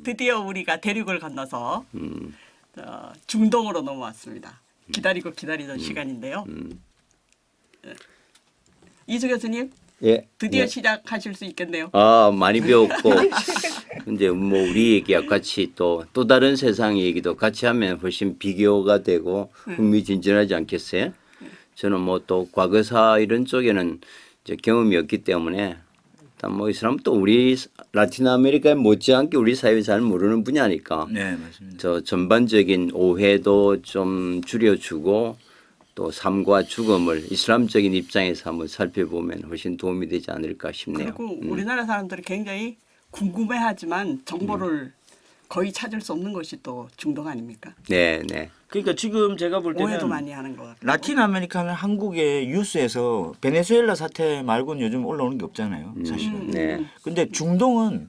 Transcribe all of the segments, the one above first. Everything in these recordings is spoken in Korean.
드디어 우리가 대륙을 건너서 중동으로 넘어왔습니다. 기다리고 기다리던 시간인데요. 이수 교수님, 예, 드디어 예. 시작하실 수 있겠네요. 아, 많이 배웠고 근데 뭐 우리 얘기와 같이 또 다른 세상 얘기도 같이 하면 훨씬 비교가 되고 흥미진진하지 않겠어요? 저는 뭐 또 과거사 이런 쪽에는 이제 경험이 없기 때문에 일단 뭐 이 사람 또 우리 라틴 아메리카에 못지않게 우리 사회 잘 모르는 분야니까 네, 맞습니다. 저 전반적인 오해도 좀 줄여주고 또 삶과 죽음을 이슬람적인 입장에서 한번 살펴보면 훨씬 도움이 되지 않을까 싶네요. 그리고 우리나라 사람들이 굉장히 궁금해하지만 정보를 거의 찾을 수 없는 것이 또 중동 아닙니까? 네, 네. 그러니까 지금 제가 볼 오해도 때는 많이 하는 것 같고. 라틴 아메리카는 한국의 뉴스에서 베네수엘라 사태 말고는 요즘 올라오는 게 없잖아요. 사실은. 네. 근데 중동은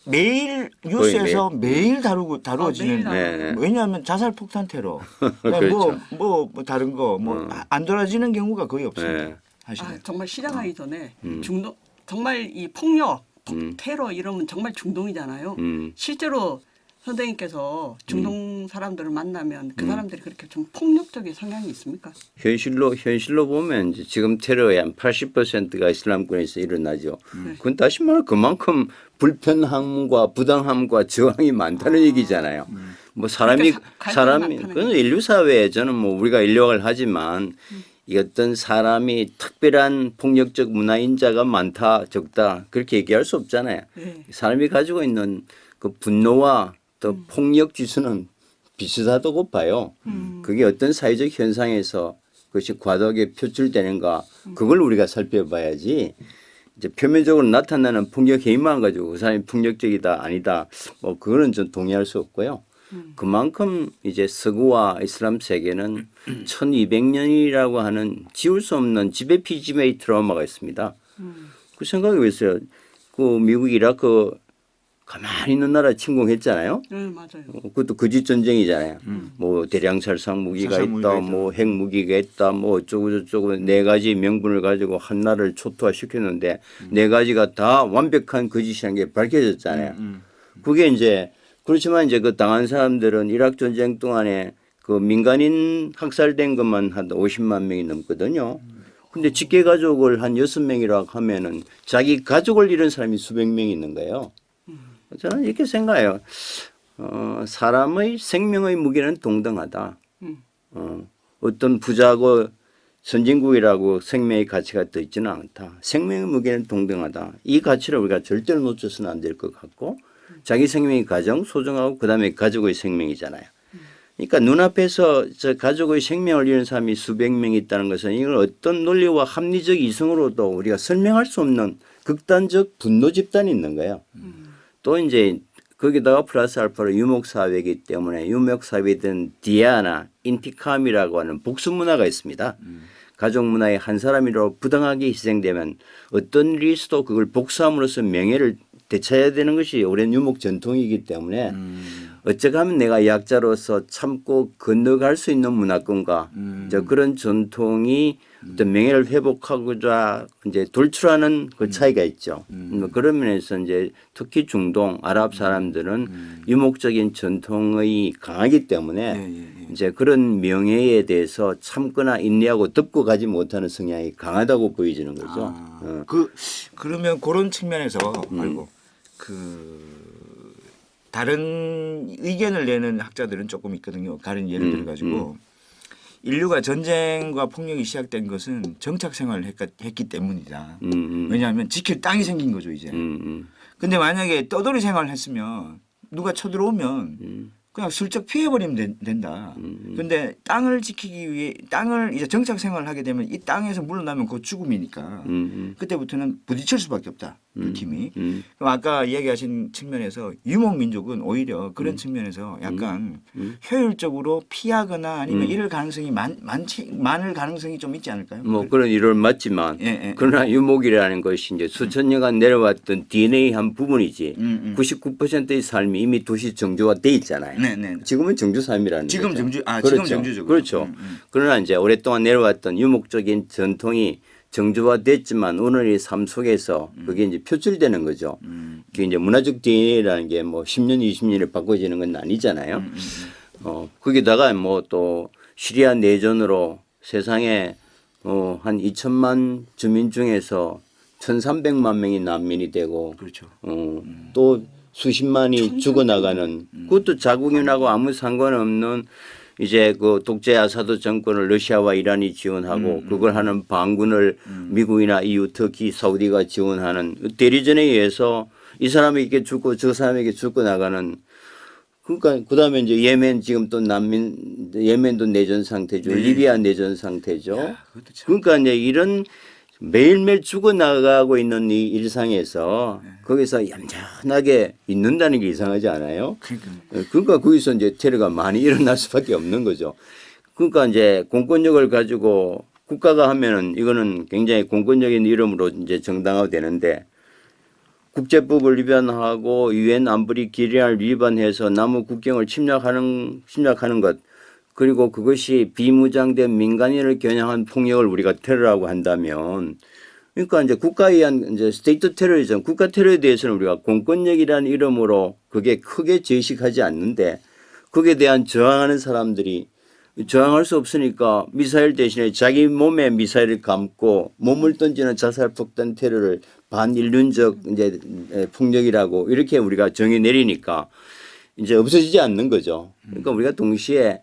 매일 뉴스에서 매일 다루어지는. 매일 네. 왜냐하면 자살 폭탄 테러, 그렇죠. 뭐 다른 거 뭐 안 다뤄지는 경우가 거의 없습니다. 네. 사실은. 정말 시작하기 전에 중동 정말 이 폭력, 테러 이러면 정말 중동이잖아요. 실제로 선생님께서 중동 사람들을 만나면 그 사람들이 그렇게 좀 폭력적인 성향이 있습니까? 현실로 보면 이제 지금 테러의 한 80%가 이슬람권에서 일어나죠. 그건 다시 말해 그만큼 불편함과 부당함과 저항이 많다는 얘기잖아요. 뭐 그러니까 갈등이 많다는 그건 인류 사회에 저는 뭐 우리가 인류학을 하지만 이 어떤 사람이 특별한 폭력적 문화인자가 많다 적다 그렇게 얘기할 수 없잖아요. 네. 사람이 가지고 있는 그 분노와 또 폭력 지수는 비슷하다고 봐요. 그게 어떤 사회적 현상에서 그것이 과도하게 표출되는가 그걸 우리가 살펴봐야지 이제 표면적으로 나타나는 폭력 행위만 가지고 그 사람이 폭력적이다 아니다 뭐 그거는 좀 동의할 수 없고요. 그만큼 이제 서구와 이슬람 세계는 1200년이라고 하는 지울 수 없는 지배 피지메이 트라우마가 있습니다. 그 생각이 왜 있어요? 그 미국 이라크 가만히 있는 나라 침공했잖아요. 네, 맞아요. 그것도 거짓 전쟁이잖아요. 뭐 대량 살상 무기가 있다, 뭐 핵 무기가 있다, 뭐 어쩌고 저쩌고 네 가지 명분을 가지고 한 나라를 초토화시켰는데 네 가지가 다 완벽한 거짓이라는 게 밝혀졌잖아요. 그게 이제 그렇지만 이제 그 당한 사람들은 이라크 전쟁 동안에 그 민간인 학살된 것만 한 50만 명이 넘거든요. 근데 직계 가족을 한 6명이라고 하면은 자기 가족을 잃은 사람이 수백 명이 있는 거예요. 저는 이렇게 생각해요. 사람의 생명의 무게는 동등하다. 어떤 부자고 선진국이라고 생명의 가치가 더 있지는 않다. 생명의 무게는 동등하다. 이 가치를 우리가 절대로 놓쳐서는 안 될 것 같고 자기 생명이 가장 소중하고 그다음에 가족의 생명이잖아요. 그러니까 눈앞에서 저 가족의 생명을 잃은 사람이 수백 명이 있다는 것은 이걸 어떤 논리와 합리적 이성으로도 우리가 설명할 수 없는 극단적 분노 집단이 있는 거예요. 또 이제 거기다가 플러스 알파로 유목사회이기 때문에 유목사회든 디아나, 인티캄이라고 하는 복수 문화가 있습니다. 가족 문화의 한 사람이라도 부당하게 희생되면 어떤 일이 있어도 그걸 복수함으로써 명예를 되찾아야 되는 것이 오랜 유목 전통이기 때문에 어쩌고 하면 내가 약자로서 참고 건너갈 수 있는 문화권과 그런 전통이 어떤 명예를 회복하고자 이제 돌출하는 그 차이가 있죠. 그런 면에서 이제 특히 중동 아랍 사람들은 유목적인 전통이 강하기 때문에 이제 그런 명예에 대해서 참거나 인내하고 덮고 가지 못하는 성향이 강하다고 보여지는 거죠. 그러면 그런 측면에서 말고 다른 의견을 내는 학자들은 조금 있거든요. 다른 예를 들어 가지고 인류가 전쟁과 폭력이 시작된 것은 정착 생활을 했기 때문이다. 왜냐하면 지킬 땅이 생긴 거죠 이제. 근데 만약에 떠돌이 생활을 했으면 누가 쳐들어오면 그냥 슬쩍 피해버리면 된다. 근데 땅을 지키기 위해 땅을 이제 정착 생활을 하게 되면 이 땅에서 물러나면 곧 죽음이니까 그때부터는 부딪힐 수밖에 없다. 그 팀이. 그럼 아까 이야기하신 측면에서 유목민족은 오히려 그런 측면에서 약간 효율적으로 피하거나 아니면 이럴 가능성이 많을 가능성이 좀 있지 않을까요? 뭐 그런 이론은 맞지만 그러나 유목이라는 것이 이제 수천 년간 내려왔던 DNA 한 부분이지 99%의 삶이 이미 도시 정조화돼 있잖아요. 지금은 정주 삶이라는 지금 거죠. 정주 그렇죠. 지금 정주죠. 그렇죠. 그러나 이제 오랫동안 내려왔던 유목적인 전통이 정조화됐지만 오늘의 삶 속에서 그게 이제 표출되는 거죠. 그게 이제 문화적 DNA라는 게 뭐 10년, 20년에 바꿔지는 건 아니잖아요. 거기다가 뭐 또 시리아 내전으로 세상에 한 2천만 주민 중에서 1,300만 명이 난민이 되고 그렇죠. 또 수십만이 죽어나가는 그것도 자국민하고 아무 상관없는 이제 그 독재 아사드 정권을 러시아와 이란이 지원하고 그걸 하는 반군을 미국이나 EU 특히 사우디가 지원하는 대리전에 의해서 이 사람에게 죽고 저 사람에게 죽고 나가는 그러니까 그다음에 이제 예멘 지금 또 난민 예멘도 내전 상태죠. 네. 리비아 내전 상태죠. 야, 그것도 참. 그러니까 이제 이런 매일매일 죽어나가고 있는 이 일상에서 거기서 얌전하게 있는다는 게 이상하지 않아요? 그러니까 거기서 이제 테러가 많이 일어날 수밖에 없는 거죠. 그러니까 이제 공권력을 가지고 국가가 하면은 이거는 굉장히 공권력인 이름으로 이제 정당화되는데 국제법을 위반하고 유엔 안보리 기린을 위반해서 남의 국경을 침략하는 것 그리고 그것이 비무장된 민간인을 겨냥한 폭력을 우리가 테러라고 한다면 그러니까 이제 국가에 의한 이제 스테이트 테러리즘, 국가 테러에 대해서는 우리가 공권력이라는 이름으로 그게 크게 제식하지 않는데 거기에 대한 저항하는 사람들이 저항할 수 없으니까 미사일 대신에 자기 몸에 미사일을 감고 몸을 던지는 자살 폭탄 테러를 반인륜적 이제 폭력이라고 이렇게 우리가 정의 내리니까 이제 없어지지 않는 거죠. 그러니까 우리가 동시에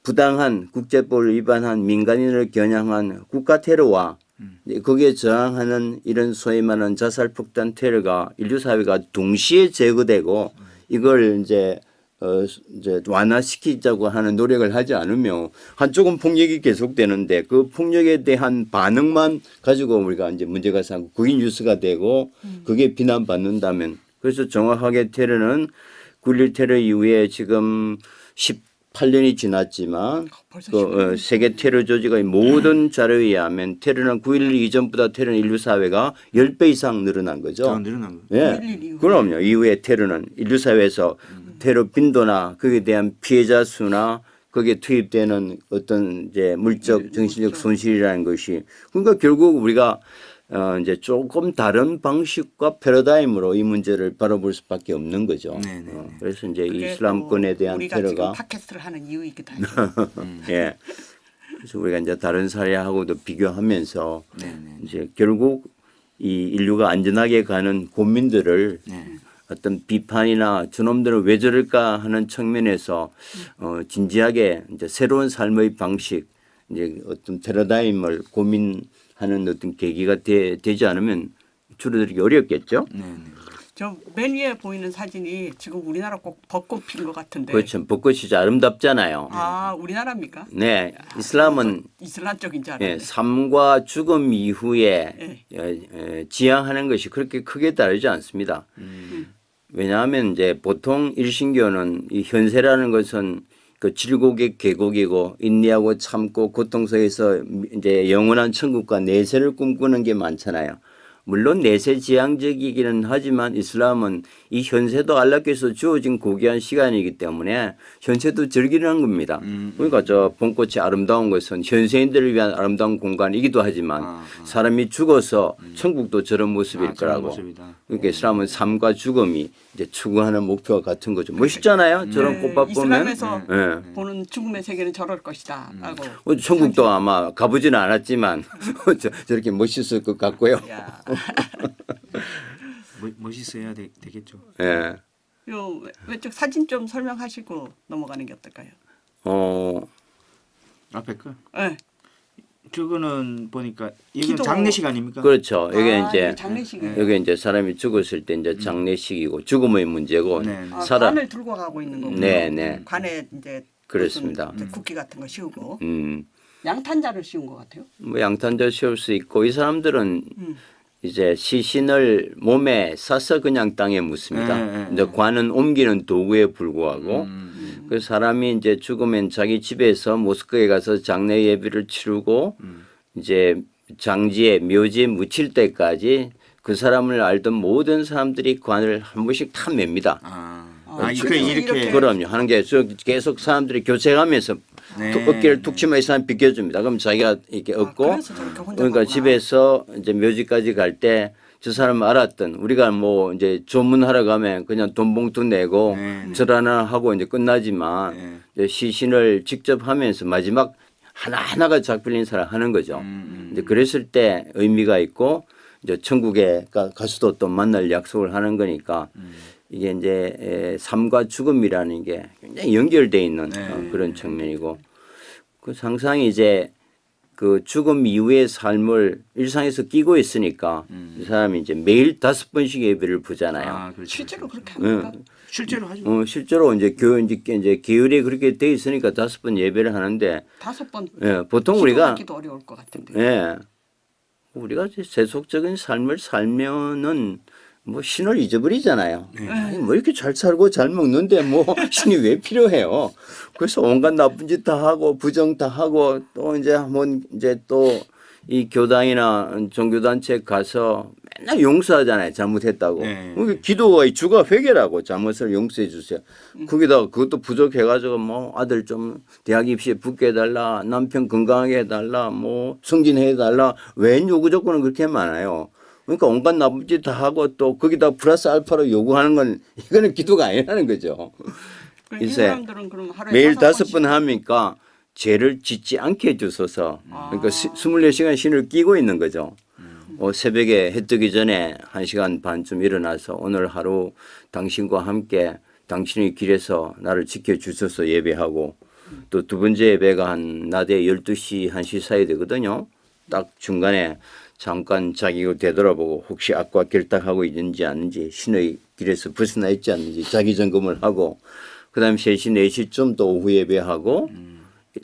부당한 국제법을 위반한 민간인을 겨냥한 국가 테러와 거기에 저항하는 이런 소위 말하는 자살 폭탄 테러가 인류 사회가 동시에 제거되고 이걸 이제 완화시키자고 하는 노력을 하지 않으면 한쪽은 폭력이 계속되는데 그 폭력에 대한 반응만 가지고 우리가 이제 문제가 생기고 그게 뉴스가 되고 그게 비난받는다면 그래서 정확하게 테러는 9.11 테러 이후에 지금 18년이 지났지만 그 세계 테러 조직의 모든 자료에 의하면 테러는 9.11 이전보다 테러는 인류 사회가 10배 이상 늘어난 거죠. 늘어난 거. 예. 그럼요. 이후에 테러는 인류 사회에서 테러 빈도나 거기에 대한 피해자 수나 거기에 투입되는 어떤 이제 물적 정신적 손실이라는 것이 그러니까 결국 우리가 이제 조금 다른 방식과 패러다임으로 이 문제를 바라볼 수밖에 없는 거죠. 그래서 이제 이슬람권에 대한 우리가 테러가 지금 팟캐스트를 하는 이유이기도 하죠. 예. 그래서 우리가 이제 다른 사례하고도 비교하면서 이제 결국 이 인류가 안전하게 가는 고민들을 어떤 비판이나 저놈들은 왜 저럴까 하는 측면에서 진지하게 이제 새로운 삶의 방식, 이제 어떤 패러다임을 고민하는 어떤 계기가 되지 않으면 줄어들기 어렵겠죠. 저 맨 위에 보이는 사진이 지금 우리나라 꼭 벚꽃 핀 것 같은데. 그렇죠. 벚꽃이 아름답잖아요. 아, 우리나라입니까? 네, 이슬람은 이슬람 쪽인 줄 알았네. 삶과 죽음 이후에 지향하는 것이 그렇게 크게 다르지 않습니다. 왜냐하면 이제 보통 일신교는 이 현세라는 것은 그 질곡의 계곡이고 인내하고 참고 고통 속에서 이제 영원한 천국과 내세를 꿈꾸는 게 많잖아요. 물론 내세 지향적이기는 하지만 이슬람은 이 현세도 알라께서 주어진 고귀한 시간이기 때문에 현세도 즐기는 겁니다. 그러니까 저 봄꽃이 아름다운 것은 현세인들을 위한 아름다운 공간이기도 하지만 사람이 죽어서 천국도 저런 모습일 거라고. 그러니까 이슬람은 삶과 죽음이 이제 추구하는 목표와 같은 거죠. 멋있잖아요. 저런 꽃밭 보면. 이슬람에서 보는 죽음의 세계는 저럴 것이다. 라고. 천국도 아마 가보지는 않았지만 저렇게 멋있을 것 같고요. 멋있어야 되겠죠. 예. 요 왼쪽 사진 좀 설명하시고 넘어가는 게 어떨까요? 앞에 거. 네. 저거는 보니까 이건 기도. 장례식 아닙니까? 그렇죠. 이게 이제 장례식이에요. 여기 이제 사람이 죽었을 때 이제 장례식이고 죽음의 문제고 관을 들고 가고 있는 거군요. 네. 관에 이제 그렇습니다. 무슨 국기 같은 거 씌우고 양탄자를 씌운 것 같아요. 뭐 양탄자 씌울 수 있고 이 사람들은 이제 시신을 몸에 싸서 그냥 땅에 묻습니다. 이제 관은 옮기는 도구에 불과하고 그 사람이 이제 죽으면 자기 집에서 모스크에 가서 장례 예비를 치르고 이제 장지에 묘지에 묻힐 때까지 그 사람을 알던 모든 사람들이 관을 한 번씩 다 맵니다. 이렇게 그럼요. 하는 게 계속 사람들이 교체하면서 어깨를 툭 치면 이 사람 비켜줍니다. 그럼 자기가 이렇게 얻고 그래서 저렇게 혼자 그러니까 가구나. 집에서 이제 묘지까지 갈 때 저 사람 알았던 우리가 뭐 이제 조문하러 가면 그냥 돈 봉투 내고 절 하나 하고 이제 끝나지만 이제 시신을 직접 하면서 마지막 하나하나가 작별인 사람 하는 거죠. 이제 그랬을 때 의미가 있고 이제 천국에 가서도 또 만날 약속을 하는 거니까 이게 이제 삶과 죽음이라는 게 굉장히 연결되어 있는 그런 측면이고 그 상상이 이제 그 죽음 이후의 삶을 일상에서 끼고 있으니까 이 사람이 이제 매일 5번씩 예배를 보잖아요. 실제로 그렇게 합니까? 실제로 하죠. 실제로 이제 이제 계율이 그렇게 돼 있으니까 5번 예배를 하는데 5번. 보통 우리가 기도 어려울 것 같은데. 우리가 세속적인 삶을 살면은 뭐 신을 잊어버리잖아요. 아니, 뭐 이렇게 잘 살고 잘 먹는데 뭐 신이 왜 필요해요? 그래서 온갖 나쁜 짓 다 하고 부정 다 하고 또 이제 한번 이제 또 이 교당이나 종교단체 가서 맨날 용서하잖아요. 잘못했다고. 기도가 주가 회개라고 잘못을 용서해 주세요. 거기다가 그것도 부족해가지고 뭐 아들 좀 대학 입시에 붙게 해달라, 남편 건강하게 해달라, 뭐 승진해달라. 웬 요구 조건은 그렇게 많아요. 그러니까 온갖 나쁜 짓 다 하고 또 거기다 플러스 알파로 요구하는 건 이거는 기도가 아니라는 거죠. 이 사람들은 그럼 하루에 매일 5번씩 5번 하니까 죄를 짓지 않게 해주소서. 그러니까 24시간 신을 끼고 있는 거죠. 새벽에 해 뜨기 전에 1시간 반쯤 일어나서 오늘 하루 당신과 함께 당신의 길에서 나를 지켜주셔서 예배하고 또 두 번째 예배가 한 낮에 12시, 1시 사이 되거든요. 딱 중간에 잠깐 자기를 되돌아보고 혹시 악과 결탁하고 있는지 아닌지 신의 길에서 벗어나 있지 않는지 자기 점검을 하고 그다음에 3시, 4시쯤 또 오후 예배하고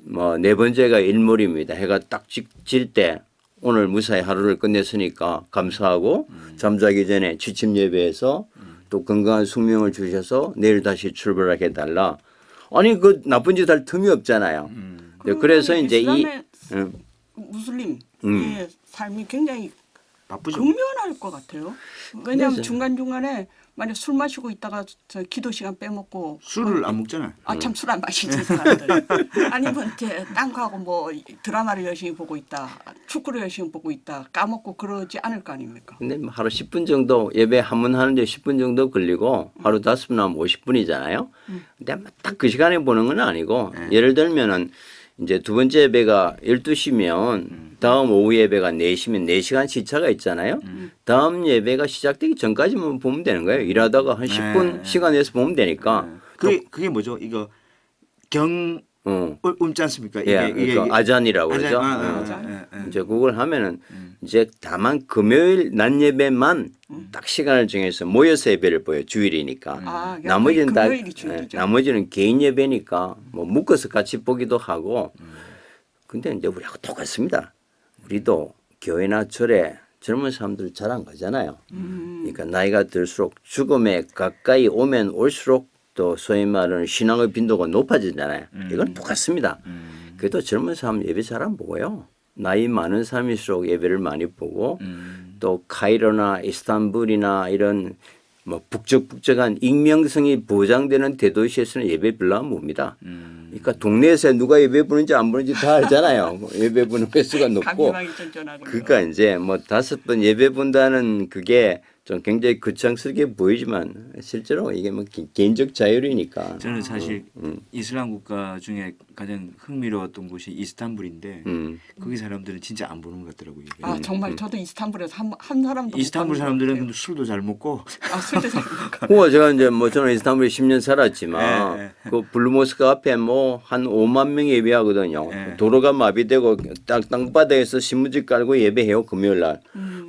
뭐 네 번째가 일몰입니다. 해가 딱 질 때 오늘 무사히 하루를 끝냈으니까 감사하고 잠자기 전에 취침 예배해서 또 건강한 숙명을 주셔서 내일 다시 출발하게 해달라. 아니 그 나쁜 짓 할 틈이 없잖아요. 그래서 이제 이 무슬림의 삶이 굉장히 나쁘죠. 근면할 것 같아요. 왜냐하면 중간중간에 만약 술 마시고 있다가 저 기도 시간 빼먹고 술을 안 먹잖아요. 참 술 안 마시지 사람들. 아니면 딴 거하고 뭐 드라마를 열심히 보고 있다, 축구를 열심히 보고 있다 까먹고 그러지 않을 거 아닙니까? 근데 하루 10분 정도 예배 한 번 하는데 10분 정도 걸리고 하루 5번 하면 50분이잖아요. 근데 딱 그 시간에 보는 건 아니고 예를 들면은 이제 두 번째 예배가 12시면 다음 오후 예배가 4시면 4시간 시차가 있잖아요. 다음 예배가 시작되기 전까지만 보면 되는 거예요. 일하다가 한 10분 시간 내서 보면 되니까. 그게 뭐죠? 이거 um지 않습니까? 이게 아잔이라고 그러죠. 이제 그걸 하면은 이제 다만 금요일 낮 예배만 딱 시간을 정해서 모여서 예배를 보여 주일이니까. 나머지는 다 나머지는 개인 예배니까 뭐 묶어서 같이 보기도 하고. 근데 이제 우리하고 똑같습니다. 우리도 교회나 절에 젊은 사람들 잘 안 가잖아요. 그러니까 나이가 들수록 죽음에 가까이 오면 올수록 또 소위 말하는 신앙의 빈도가 높아지잖아요. 이건 똑같습니다. 그래도 젊은 사람 예배 잘 안 보고요. 나이 많은 사람일수록 예배를 많이 보고 또 카이로나 이스탄불이나 이런 뭐 북적북적한 익명성이 보장되는 대도시에서는 예배 별로 안 봅니다. 그러니까 동네에서 누가 예배 부는지 안 부는지 다 알잖아요. 예배 부는 횟수가 높고. 그러니까 이제 뭐 5번 예배 본다는 그게 좀 굉장히 거창스럽게 보이지만 실제로 이게 뭐 개인적 자율이니까. 저는 사실 이슬람 국가 중에 가장 흥미로웠던 곳이 이스탄불인데 거기 사람들은 진짜 안 보는 것 같더라고요. 정말 저도 이스탄불에서 한 사람도 이스탄불 사람들은 근데 술도 잘 먹고 술도 잘 먹고. 그거 제가 이제 뭐 저는 이스탄불에 10년 살았지만 그 블루모스크 앞에 뭐 한 5만 명이 예배하거든요. 도로가 마비되고 땅바닥에서 신문지 깔고 예배해요 금요일 날.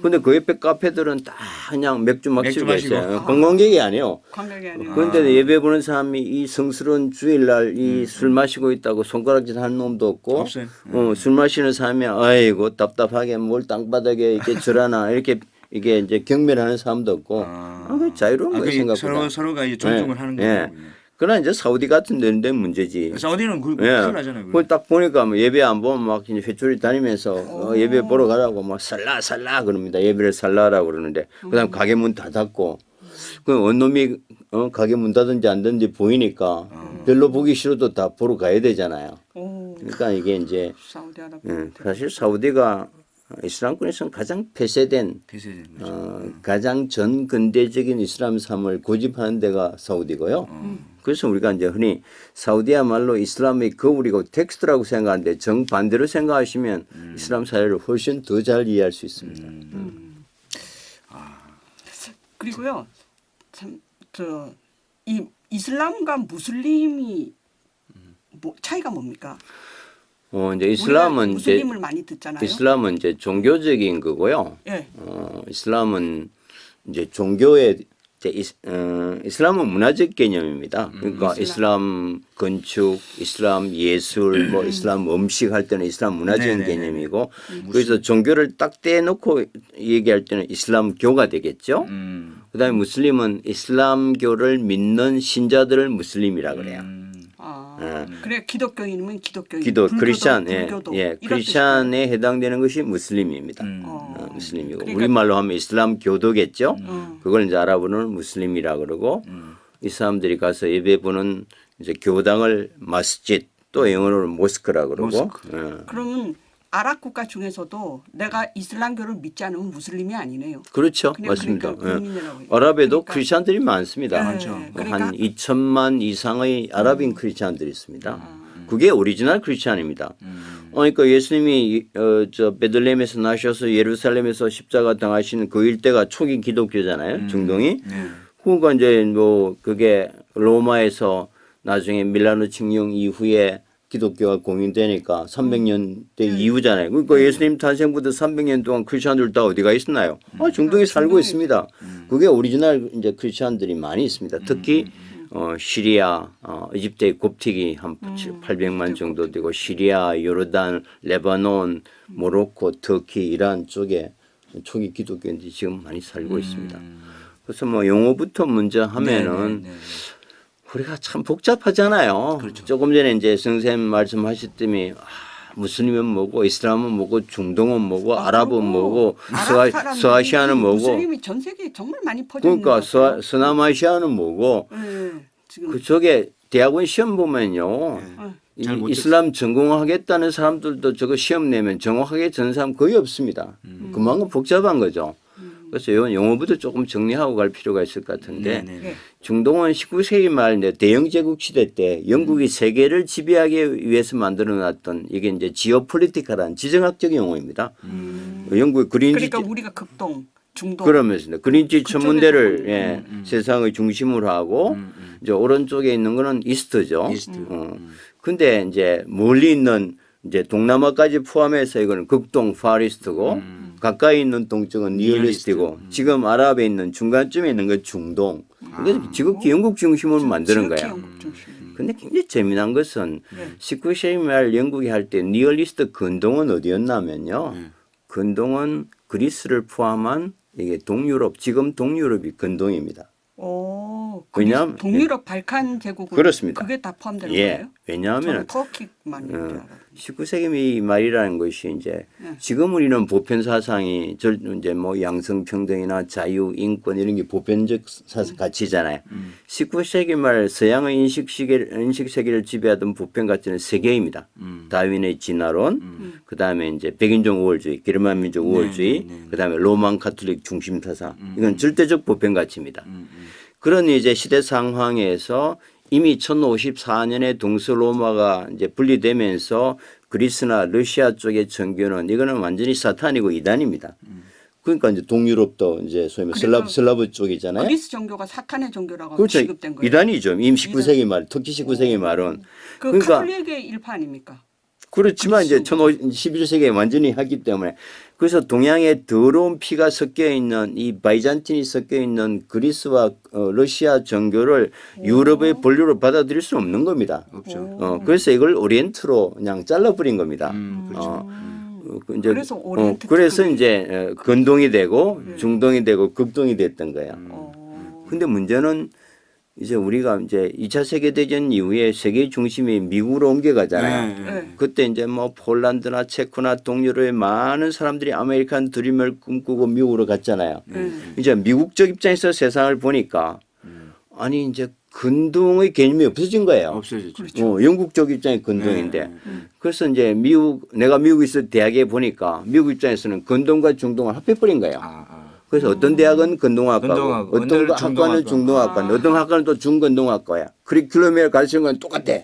근데 그 옆에 카페들은 다 그냥 맥주 마시고 있어요. 관광객이 아니에요. 관광객이 아니에요. 그런데 예배 보는 사람이 이 성스러운 주일날 이 술 마시고 있다고 손가락질 하는 놈도 없고 술 마시는 사람이 아이고 답답하게 뭘 땅바닥에 이렇게 절하나 이렇게 이게 이제 경멸하는 사람도 없고 자유로운 거예요 생각보다. 서로가 이제 존중을 하는 거예요. 그러나 이제 사우디 같은 데는 문제지. 사우디는 큰일 나잖아요. 그걸 딱 보니까 뭐 예배 안 보면 막 이제 회초리 다니면서 예배 보러 가라고 막 살라 그럽니다. 예배를 살라라고 그러는데 그다음 가게 문 다 닫고 그 원놈이 가게 문 닫은지 안 닫은지 보이니까 별로 보기 싫어도 다 보러 가야 되잖아요. 오, 그러니까 이게 이제 사우디아라비아. 사실 사우디가 이슬람권에서는 가장 폐쇄된 폐쇄된 거죠. 가장 전근대적인 이슬람sam을 고집하는 데가 사우디고요. 그래서 우리가 이제 흔히 사우디야말로 이슬람의 거울이고 텍스트라고 생각하는데 정반대로 생각하시면 이슬람 사회를 훨씬 더 잘 이해할 수 있습니다. 그리고요, 참 이 이슬람과 무슬림이 뭐 차이가 뭡니까? 이제 이슬람은 우리가 이제 무슬림을 많이 듣잖아요. 이슬람은 이제 종교적인 거고요. 예. 이슬람은 이제 종교의 이슬람은 문화적 개념입니다. 그러니까 이슬람 건축, 이슬람 예술, 뭐 이슬람 음식 할 때는 이슬람 문화적인 네네네. 개념이고 그래서 종교를 딱 떼놓고 얘기할 때는 이슬람교가 되겠죠. 그다음에 무슬림은 이슬람교를 믿는 신자들을 무슬림이라 그래요. 그래 기독교인이면 기독교인, 기도 불교도, 크리스찬 불교도 예, 이런 크리스찬에 해당되는 것이 무슬림입니다. 무슬림이고 그러니까- 우리말로 하면 이슬람 교도겠죠. 그걸 이제 아랍어로는 무슬림이라 그러고 이 사람들이 가서 예배보는 이제 교당을 마스짓 또 영어로는 모스크라 그러고 그러면 아랍 국가 중에서도 내가 이슬람교를 믿지 않으면 무슬림이 아니네요. 그렇죠. 그냥 맞습니다. 그러니까 국민이라고 해요. 아랍에도 그러니까- 크리스찬들이 많습니다. 많죠. 그러니까- 한 2천만 이상의 아랍인 크리스찬들이 있습니다. 그게 오리지널 크리스찬입니다. 그러니까 예수님이 저 베들레헴에서 나셔서 예루살렘에서 십자가 당하시는 그 일대가 초기 기독교잖아요. 중동이. 그러니까 이제 뭐 그게 로마에서 나중에 밀라노 칙령 이후에 기독교가 공인되니까 300년대 이후잖아요. 그러니까 예수님 탄생부터 300년 동안 크리스찬들 다 어디가 있었나요? 중동에 살고 있습니다. 그게 오리지널 이제 크리스찬들이 많이 있습니다. 특히 시리아, 이집트의 곱틱이 한 800만 정도 되고 시리아, 요르단, 레바논, 모로코, 터키, 이란 쪽에 초기 기독교인들이 지금 많이 살고 있습니다. 그래서 뭐 용어부터 먼저 하면은 우리가 참 복잡하잖아요. 그렇죠. 조금 전에 이제 선생님 말씀하셨더니 무슬림은 뭐고 이슬람은 뭐고 중동은 뭐고 아랍은 뭐고 서아시아는 뭐고 무슬림이 전 세계에 정말 많이 퍼져 있는 그러니까 것 같아요. 서남아시아는 뭐고 지금 그쪽에 대학원 시험 보면요. 잘 못 이슬람 전공하겠다는 사람들도 저거 시험 내면 정확하게 전 사람 거의 없습니다. 그만큼 복잡한 거죠. 그래서 이건 용어부터 조금 정리하고 갈 필요가 있을 것 같은데 네. 중동은 19세기 말 대영 제국 시대 때 영국이 세계를 지배하기 위해서 만들어 놨던 이게 이제 지오폴리티카라는 지정학적 용어입니다. 영국의 그린지 그러니까 우리가 극동, 중동 그러면서 그린지 그쪽에서 천문대를 세상의 중심으로 하고 이제 오른쪽에 있는 거는 이스트죠. 근데 이제 멀리 있는 이제 동남아까지 포함해서 이거는 극동 파리스트고 가까이 있는 동쪽은 니얼리스트고 지금 아랍에 있는 중간쯤에 있는 건 중동. 이게 지극히 영국 중심으로 만드는 지극히 거야. 영국 중심. 근데 굉장히 재미난 것은 19세기 말 영국이 할 때 니얼리스트 근동은 어디였냐면요. 근동은 그리스를 포함한 이게 동유럽, 지금 동유럽이 근동입니다. 왜냐하면 동유럽 발칸 제국은 그렇습니다. 그게 다 포함되는 예. 거예요? 왜냐하면 저는 터키만 있는 줄 알았어요. 19세기 말이라는 것이 이제 지금 우리는 보편 사상이 이제 뭐 양성평등이나 자유, 인권 이런 게 보편적 사상 가치잖아요. 19세기 말 서양의 인식 세계를 지배하던 보편 가치는 세 개입니다. 다윈의 진화론, 그 다음에 이제 백인종 우월주의, 게르만 민족 우월주의, 그 다음에 로만 카톨릭 중심 사상. 이건 절대적 보편 가치입니다. 그런 이제 시대 상황에서 이미 1054년에 동서로마가 이제 분리되면서 그리스나 러시아 쪽의 정교는 이거는 완전히 사탄이고 이단입니다. 그러니까 이제 동유럽도 이제 소위 말해 슬라브 쪽이잖아요. 그리스 종교가 사탄의 종교라고 그렇죠. 취급된 거예요. 이단이죠. 이미 19세기 말, 특히 19세기 말은. 그 그러니까 카톨릭의 일파 아닙니까? 그렇지만 이제 11세기에 완전히 하기 때문에 그래서 동양에 더러운 피가 섞여 있는 이 바이잔틴이 섞여 있는 그리스와 러시아 정교를 유럽의 본류로 받아들일 수는 없는 겁니다. 없죠. 그래서 이걸 오리엔트로 그냥 잘라버린 겁니다. 그렇죠. 이제, 그래서 오리엔트 그래서 특급이- 이제 근동이 되고 중동이 되고 극동이 됐던 거예요. 근데 문제는 이제 우리가 이제 2차 세계대전 이후에 세계 중심이 미국으로 옮겨가잖아요. 네. 그때 이제 뭐 폴란드나 체코나 동유럽의 많은 사람들이 아메리칸 드림을 꿈꾸고 미국으로 갔잖아요. 이제 미국적 입장에서 세상을 보니까 아니 이제 근동의 개념이 없어진 거예요. 없어졌죠. 영국적 입장이 근동인데 그래서 이제 내가 미국에 있을 대학에 보니까 미국 입장에서는 근동과 중동을 합해버린 거예요. 그래서 어떤 대학은 근동학과고 어떤 학과는 중동학과, 어떤 학과는 또 중근동학과야. 커리큘럼에 가르치는 건 똑같아.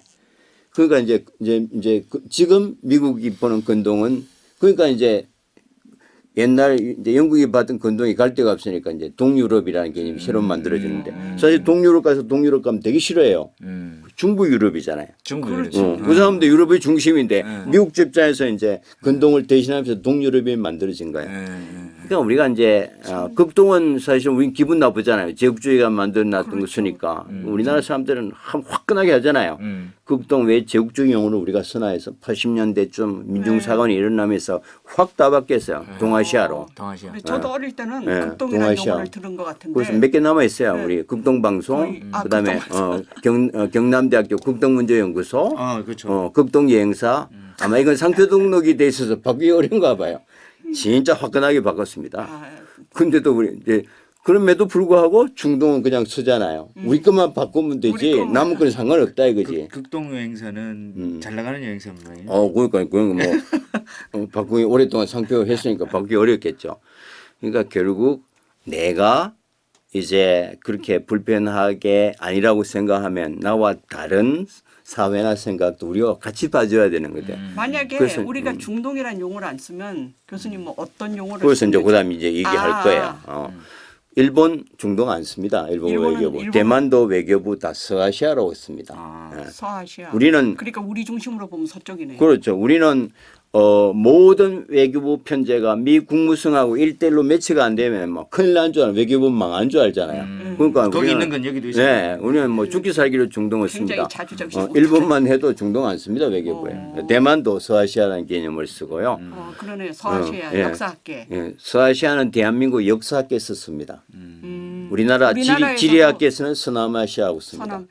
그러니까 이제 지금 미국이 보는 근동은 그러니까 이제 옛날 이제 영국이 받은 근동이 갈 데가 없으니까 이제 동유럽이라는 개념이 새로 만들어지는데 사실 동유럽 가서 동유럽 가면 되게 싫어해요. 중부 유럽이잖아요. 중국 그 사람도 유럽의 중심인데 미국 입장에서 이제 근동을 대신하면서 동유럽이 만들어진 거예요. 그러니까 우리가 이제 극동은 사실 우리 기분 나쁘잖아요. 제국주의가 만들어놨던 것이니까 우리나라 사람들은 화끈하게 하잖아요. 극동 왜 제국주의 용어를 우리가 선화해서 80년대쯤 민중사관이 일어나면서 확 따바뀌었어요. 동아시아로. 동아시아. 저도 어릴 때는 네, 극동이라는 동아시아. 용어를 들은 것 같은데. 그래서 몇 개 남아 있어요. 우리 극동방송, 그다음에 경남대학교 극동문제연구소, 그렇죠. 극동여행사. 아마 이건 상표 등록이 돼 있어서 바꾸기 어려운가 봐요. 진짜 화끈하게 바꿨습니다. 근데도 우리 이제 그럼에도 불구하고 중동은 그냥 쓰잖아요. 우리 것만 바꾸면 되지 남은 건 상관없다 이거지. 극동 여행사는 잘 나가는 여행사인가요? 그러니까 그런 거 뭐 바꾸기 오랫동안 상표 했으니까 바꾸기 어렵겠죠. 그러니까 결국 내가 이제 그렇게 불편하게 아니라고 생각하면 나와 다른 사회나 생각도 우리가 같이 봐줘야 되는 거죠. 만약에 그래서, 우리가 중동이라는 용어를 안 쓰면 교수님 뭐 어떤 용어를 그래서 이제 쓰는지. 그다음에 이제 얘기할 거예요. 일본 중동 안 씁니다. 일본 외교부. 대만도 외교부 다 서아시아라고 씁니다. 예. 서아시아. 우리는 그러니까 우리 중심으로 보면 서쪽이네요. 그렇죠. 우리는 모든 외교부 편제가 미 국무성하고 1대1로 매치가 안 되면 뭐 큰일 난 줄 알아요. 외교부 망한 줄 알잖아요. 그러니까 거기 우리는, 있는 건 여기도 있어요. 네, 우리는 뭐 죽기 살기로 중동을 굉장히 씁니다. 자주적이시고. 일본만 해도 중동 안 씁니다. 외교부에. 대만도 서아시아라는 개념을 쓰고요. 그러네요. 서아시아 예. 역사학계. 예, 서아시아는 대한민국 역사학계에서 씁니다. 우리나라 우리나라에서도 지리학계에서는 서남아시아하고 씁니다.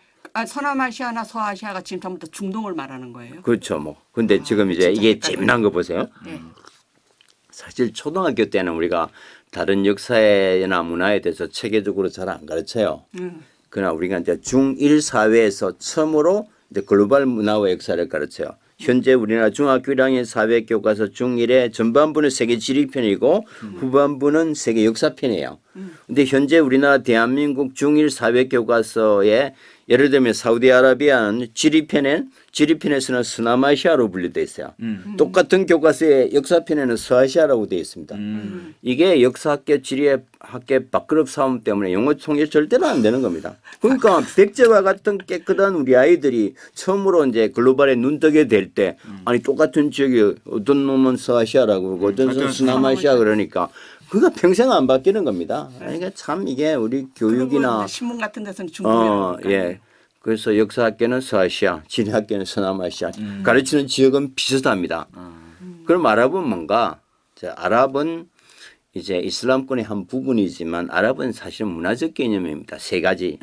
서남아시아나 서아시아가 지금 전부 다 중동을 말하는 거예요. 그렇죠. 뭐. 근데 지금 이제 이게 헷갈리네. 재미난 거 보세요. 네. 사실 초등학교 때는 우리가 다른 역사나 문화에 대해서 체계적으로 잘 안 가르쳐요. 그러나 우리가 이제 중1 사회에서 처음으로 이제 글로벌 문화와 역사를 가르쳐요. 현재 우리나라 중학교 1학년 사회교과서 중1의 전반부는 세계 지리편이고 후반부는 세계 역사편이에요. 근데 현재 우리나라 대한민국 중1 사회교과서에 예를 들면 사우디아라비아는 지리편에서는 서남아시아로 분류되어 있어요. 똑같은 교과서의 역사편에는 서아시아라고 되어 있습니다. 이게 역사학계 지리학계 밥그릇 싸움 때문에 영어 통일 절대로 안 되는 겁니다. 그러니까 백제와 같은 깨끗한 우리 아이들이 처음으로 이제 글로벌에 눈뜨게 될 때 아니 똑같은 지역이 어떤 놈은 서아시아라고 그러고 어떤 놈은 서남아시아 그러니까 그가 평생 안 바뀌는 겁니다. 그러니까 참 이게 우리 교육이나 신문 같은 데서는 중동이라고. 예. 그래서 역사학계는 서아시아, 지리학계는 서남아시아. 가르치는 지역은 비슷합니다. 그럼 아랍은 뭔가? 아랍은 이제 이슬람권의 한 부분이지만 아랍은 사실 문화적 개념입니다. 세 가지.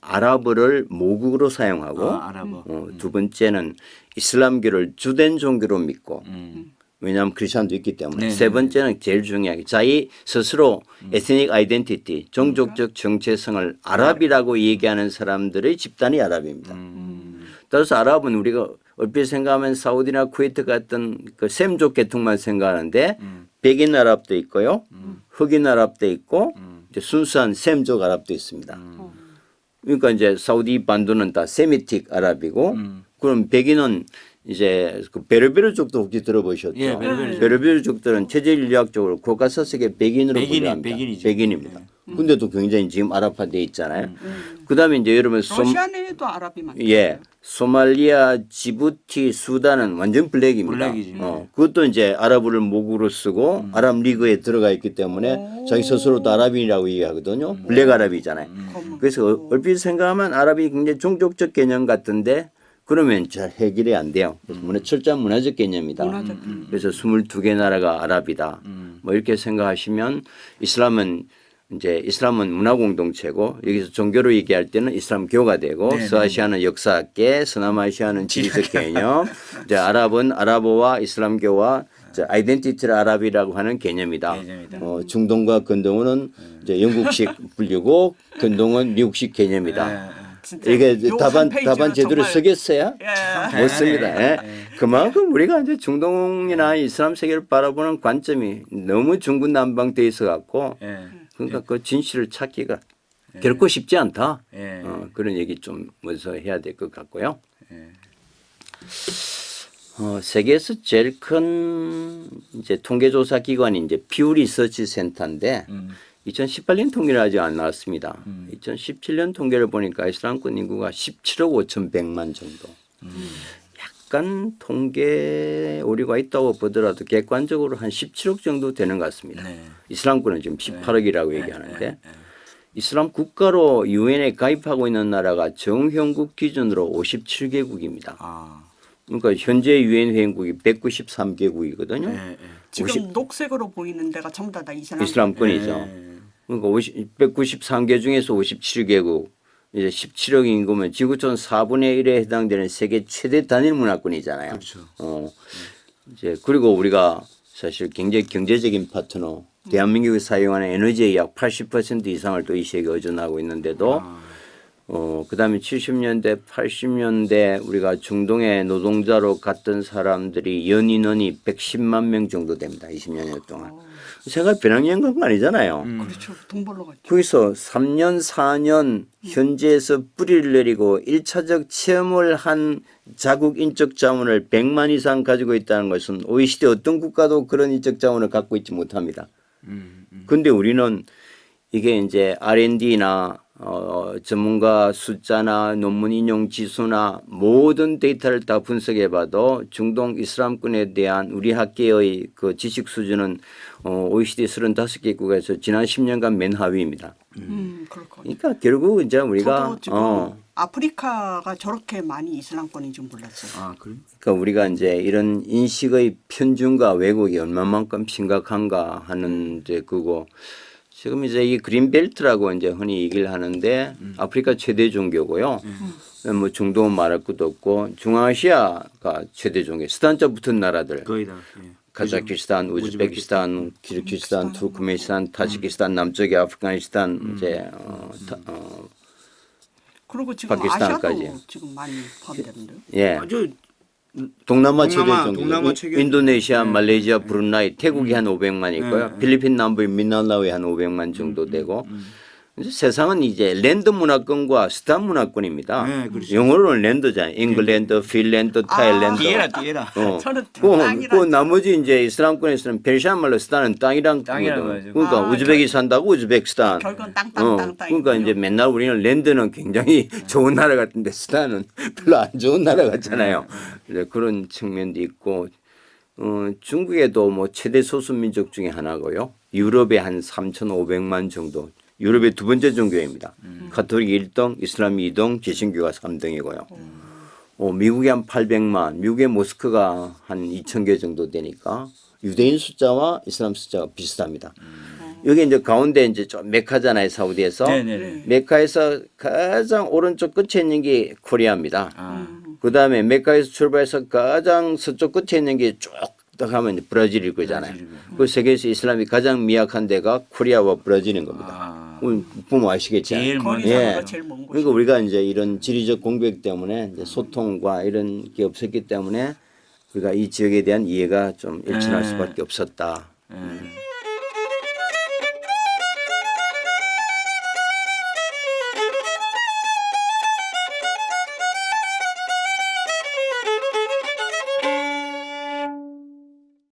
아랍어를 모국어로 사용하고 아랍어. 두 번째는 이슬람교를 주된 종교로 믿고 왜냐하면 크리스천도 있기 때문에. 세 번째는 제일 중요하게 자기 스스로 에스닉 아이덴티티, 종족적 정체성을 아랍이라고 얘기하는 사람들의 집단이 아랍입니다. 따라서 아랍은 우리가 얼핏 생각하면 사우디나 쿠웨이트 같은 그 셈족 계통만 생각하는데 백인 아랍도 있고요. 흑인 아랍도 있고 이제 순수한 셈족 아랍도 있습니다. 그러니까 이제 사우디 반도는 다 세미틱 아랍이고 그럼 백인은 이제 그 베르베르족도 혹시 들어보셨죠? 예, 베르베르족. 베르베르족들은 체제 인류학적으로 코카서스계 백인으로 분류합니다. 백인입니다. 근데도 굉장히 지금 아랍화돼 있잖아요. 그다음에 이제 여러분 러시아 내에도 아랍이 많죠. 예, 소말리아, 지부티, 수단은 완전 블랙입니다. 블랙이지. 그것도 이제 아랍어를 모국으로 쓰고 아랍 리그에 들어가 있기 때문에 자기 스스로도 아랍인이라고 얘기하거든요. 블랙 아랍이잖아요. 그래서 얼핏 생각하면 아랍이 굉장히 종족적 개념 같은데 그러면 잘 해결이 안 돼요. 그래서 철저한 문화적 개념이다. 그래서 22개 나라가 아랍이다. 뭐 이렇게 생각하시면 이슬람은 이제 이슬람은 문화 공동체고 여기서 종교로 얘기할 때는 이슬람교가 되고 네네. 서아시아는 역사학계, 서남아시아는 지리적 개념, 이제 아랍은 아랍어와 이슬람교와 이제 아이덴티티를 아랍이라고 하는 개념이다. 개념이다. 중동과 근동은 이제 영국식 분류고 근동은 미국식 개념이다. 진짜 이게 요한 답안 페이지는 제대로 정말- 쓰겠어요? 예. 못 씁니다. 예. 그만큼 우리가 이제 중동이나 이슬람 세계를 바라보는 관점이 너무 중구난방돼 있어 갖고 예. 그러니까 그 진실을 찾기가 결코 쉽지 않다. 예. 그런 얘기 좀 먼저 해야 될 것 같고요. 예. 세계에서 제일 큰 이제 통계조사 기관이 이제 퓨 리서치 센터인데 2018년 통계를 아직 안 나왔습니다. 2017년 통계를 보니까 이슬람권 인구가 17억 5,100만 정도. 약간 통계 오류가 있다고 보더라도 객관적으로 한 17억 정도 되는 것 같습니다. 네. 이슬람권은 지금 18억이라고 얘기하는데 이슬람 국가로 유엔에 가입하고 있는 나라가 정형국 기준으로 57개국입니다. 아. 그러니까 현재 유엔 회원국이 193개국이거든요. 예. 예. 지금 녹색으로 보이는 데가 전부 다 이슬람. 이슬람권이죠. 예. 그러니까 193개 중에서 57개국 이제 17억 인구면 지구촌 4분의 1에 해당되는 세계 최대 단일 문화권이잖아요. 그렇죠. 이제 그리고 우리가 사실 굉장히 경제적인 파트너 대한민국이 사용하는 에너지의 약 80% 이상을 또 이 세계에 의존하고 있는데도 그다음에 70년대, 80년대 우리가 중동의 노동자로 갔던 사람들이 연인원이 110만 명 정도 됩니다. 20년 동안. 생활 배낭여행 간 거 아니잖아요. 그렇죠. 돈 벌러 갔죠. 거기서 3년, 4년 현지에서 뿌리를 내리고 1차적 체험을 한 자국 인적 자원을 100만 이상 가지고 있다는 것은 OECD 어떤 국가도 그런 인적 자원을 갖고 있지 못합니다. 그런데 우리는 이게 이제 R&D나 전문가 숫자나 논문 인용 지수나 모든 데이터를 다 분석해 봐도 중동 이슬람권에 대한 우리 학계의 그 지식 수준은 OECD 35개국에서 지난 10년간 맨 하위입니다. 그럴 것 같아요. 그러니까 결국 이제 우리가 저도 지금 아프리카가 저렇게 많이 이슬람권인 줄 몰랐어요. 아, 그래? 그러니까 우리가 이제 이런 인식의 편중과 왜곡이 얼마만큼 심각한가 하는 이제 그거 지금 이제 이 그린벨트라고 이제 흔히 얘기를 하는데 아프리카 최대 종교고요. 뭐 중동은 말할 것도 없고 중앙아시아가 최대 종교. 스탄자 붙은 나라들. 거의 다. 예. 카자흐스탄, 우즈베키스탄, 키르기스탄, 투르크메니스탄, 타지키스탄, 남쪽의 아프가니스탄 이제 그리고 지금 파키스탄까지. 아시아도 지금 많이 포함되는데요. 예. 아주 동남아 최대 종교. 동남아 최대 인도네시아, 말레이시아, 브룬나이, 태국이 한 500만 있고요. 필리핀 남부의 민달라위 한 500만 정도 되고. 그래서 세상은 이제 랜드 문화권과 스탄 문화권입니다. 네, 그렇죠. 영어로는 랜드잖아요. 잉글랜드, 핀란드, 타일랜드. 띠에라. 저는 그 땅이란 나머지 이제 이슬람권에서는 페르시아 말로 스탄은 땅이란 땅이라고 거거든. 하죠. 그러니까 우즈벡이 산다고 우즈베키스탄. 결국은 땅. 그러니까 이제 맨날 우리는 랜드는 굉장히 좋은 나라 같은데 스탄은 별로 안 좋은 나라 같잖아요. 이제 그런 측면도 있고 중국에도 뭐 최대 소수민족 중에 하나고요. 유럽에 한 3,500만 정도. 유럽의 두 번째 종교입니다. 가톨릭 1등, 이슬람이 2등, 개신교가 3등이고요. 미국이 한 800만, 미국의 모스크가 한 2,000개 정도 되니까 유대인 숫자와 이슬람 숫자가 비슷합니다. 여기 이제 가운데 이제 좀 메카잖아요, 사우디에서. 네네네. 메카에서 가장 오른쪽 끝에 있는 게 코리아입니다. 아. 그 다음에 메카에서 출발해서 가장 서쪽 끝에 있는 게 쭉 하면 브라질일 거잖아요. 그 세계에서 이슬람이 가장 미약한 데가 코리아와 브라질인 겁니다. 보면 아시겠죠. 제일 먼 거리가 제일 먼 곳이. 그러니까 우리가 이제 이런 지리적 공백 때문에 이제 소통과 이런 게 없었기 때문에 우리가 이 지역에 대한 이해가 좀 일치할 수밖에 없었다.